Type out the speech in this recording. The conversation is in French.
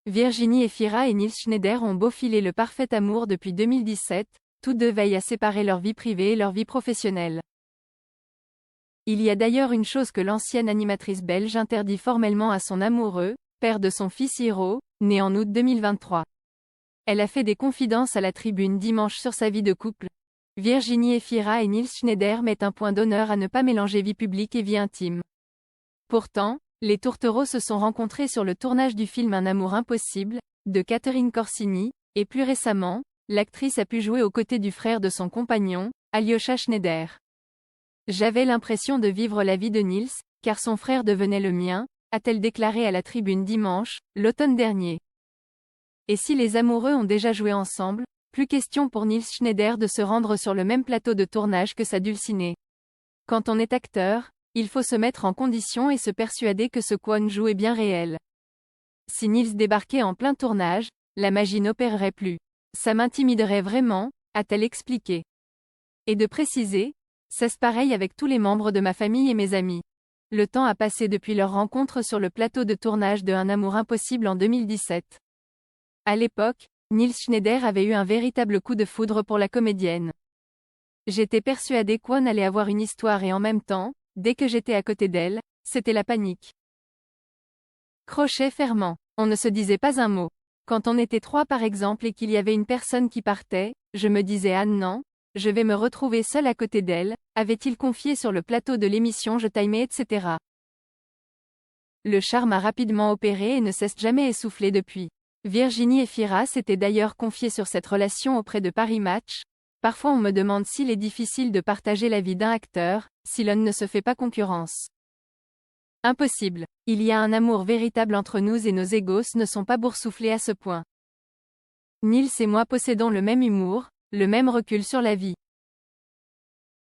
Virginie Efira et Nils Schneider ont beau filer le parfait amour depuis 2017, tous deux veillent à séparer leur vie privée et leur vie professionnelle. Il y a d'ailleurs une chose que l'ancienne animatrice belge interdit formellement à son amoureux, père de son fils Hiro, né en août 2023. Elle a fait des confidences à la Tribune dimanche sur sa vie de couple. Virginie Efira et Nils Schneider mettent un point d'honneur à ne pas mélanger vie publique et vie intime. Pourtant, les tourtereaux se sont rencontrés sur le tournage du film Un amour impossible, de Catherine Corsini, et plus récemment, l'actrice a pu jouer aux côtés du frère de son compagnon, Alyosha Schneider. J'avais l'impression de vivre la vie de Nils, car son frère devenait le mien, a-t-elle déclaré à la Tribune dimanche, l'automne dernier. Et si les amoureux ont déjà joué ensemble, plus question pour Nils Schneider de se rendre sur le même plateau de tournage que sa dulcinée. Quand on est acteur, il faut se mettre en condition et se persuader que ce qu'on joue est bien réel. Si Nils débarquait en plein tournage, la magie n'opérerait plus. Ça m'intimiderait vraiment, a-t-elle expliqué. Et de préciser, c'est pareil avec tous les membres de ma famille et mes amis. Le temps a passé depuis leur rencontre sur le plateau de tournage de Un amour impossible en 2017. À l'époque, Nils Schneider avait eu un véritable coup de foudre pour la comédienne. J'étais persuadée qu'on allait avoir une histoire et en même temps, dès que j'étais à côté d'elle, c'était la panique. Crochet fermant. On ne se disait pas un mot. Quand on était trois par exemple et qu'il y avait une personne qui partait, je me disais ah non, je vais me retrouver seule à côté d'elle, avait-il confié sur le plateau de l'émission Je t'aimais etc. Le charme a rapidement opéré et ne cesse jamais essoufflé depuis. Virginie Efira s'était d'ailleurs confiée sur cette relation auprès de Paris Match. Parfois on me demande s'il est difficile de partager la vie d'un acteur, si l'on ne se fait pas concurrence. Impossible. Il y a un amour véritable entre nous et nos égos ne sont pas boursouflés à ce point. Nils et moi possédons le même humour, le même recul sur la vie.